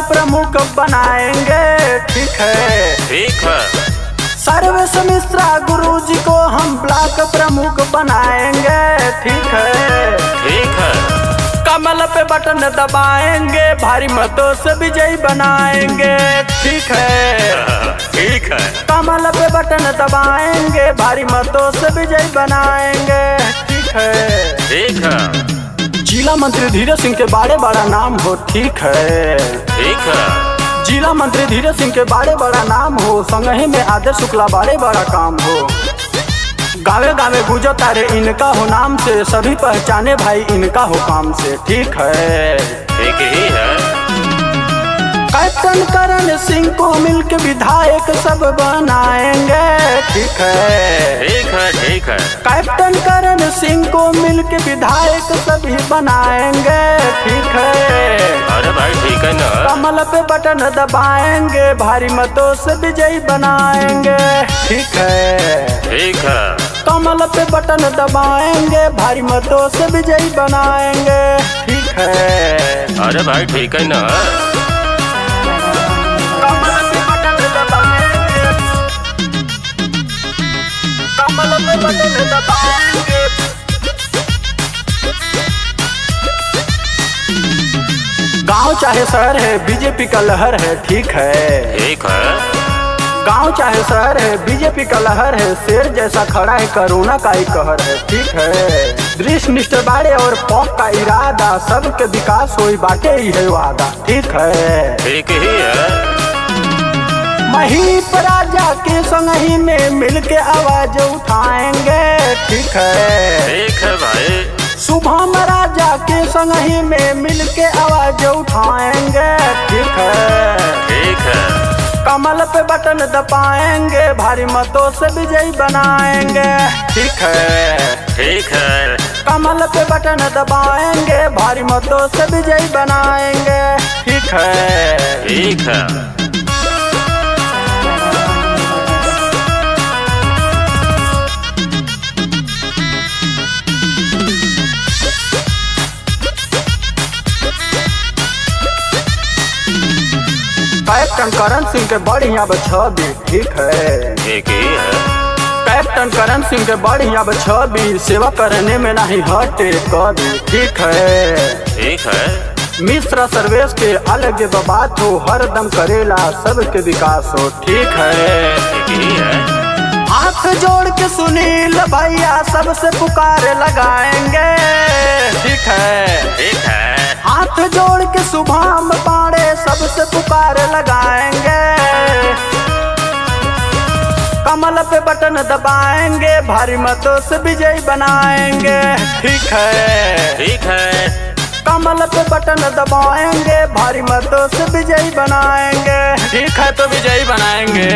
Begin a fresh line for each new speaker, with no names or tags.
प्रमुख बनाएंगे। ठीक है,
ठीक है।
सर्वेश मिश्रा गुरुजी को हम ब्लॉक प्रमुख बनाएंगे। ठीक है,
ठीक है।
कमल पे बटन दबाएंगे, भारी मतों से विजयी बनाएंगे। ठीक है,
ठीक है।
कमल पे बटन दबाएंगे, भारी मतों से विजयी बनाएंगे। ठीक है,
ठीक है।
जिला मंत्री धीरज सिंह के बारे बड़ा नाम हो। ठीक है,
ठीक है।
जिला मंत्री धीरज सिंह के बारे बड़ा नाम हो, संगही में आदर्श शुक्ला बारे बड़ा काम हो। गावे गावे गुजो तारे इनका हो नाम से, सभी पहचाने भाई इनका हो काम से। ठीक है,
ठीक ही है।
कैप्टन करण सिंह को मिलकर विधायक सब बनाएंगे। ठीक है,
ठीक है। ठीक है।
कैप्टन करण सिंह को मिलकर विधायक सभी बनाएंगे। ठीक है,
अरे भाई ठीक है ना।
कमल पे बटन दबाएंगे, भारी मतों से विजयी बनाएंगे। ठीक है,
ठीक है।
कमल पे बटन दबाएंगे, भारी मतों से विजयी बनाएंगे। ठीक है,
अरे भाई ठीक है ना।
कमल पे बटन दबाएंगे, कमल पे बटन दबाएंगे। गांव चाहे शहर है, बीजेपी का लहर है। ठीक है,
ठीक है।
गांव चाहे शहर है, बीजेपी का लहर है। शेर जैसा खड़ा है, कोरोना का ही कहर है। ठीक है, दृष्ट निष्ठ बाड़े और पॉप का इरादा, सबके विकास होई बाटे ही है वादा। ठीक है,
ठीक ही है।
महीप राजा के संग ही में मिलके आवाज उठाएंगे। ठीक है,
ठीक है भाई।
शुभम राजा के संग ही में मिलके आवाज उठाएंगे। ठीक है,
ठीक है।
कमल पे बटन दबाएंगे, भारी मतों से विजयी बनाएंगे। ठीक है,
ठीक है।
कमल पे बटन दबाएंगे, भारी मतों से विजयी बनाएंगे। ठीक है,
ठीक है।
कैप्टन करण सिंह के बढ़िया छवि। ठीक है,
ठीक ही है।
कैप्टन करण सिंह के बढ़िया छवि, सेवा करने में नहीं हटे कभी। ठीक है,
ठीक है।
मिश्रा सर्वेश के अलग बात हो, हर दम करेला सबके विकास हो। ठीक है,
ठीक ही है।
हाथ जोड़ के सुनील भैया सबसे पुकार लगाएंगे। ठीक है,
ठीक है।
हाथ जोड़ के शुभम पाड़े सबसे पुकार लगाएंगे। कमल पे बटन दबाएंगे, भारी मतों से विजयी बनाएंगे। ठीक है,
ठीक है।
कमल पे बटन दबाएंगे, भारी मतों से विजयी बनाएंगे। ठीक है, तो विजयी बनाएंगे।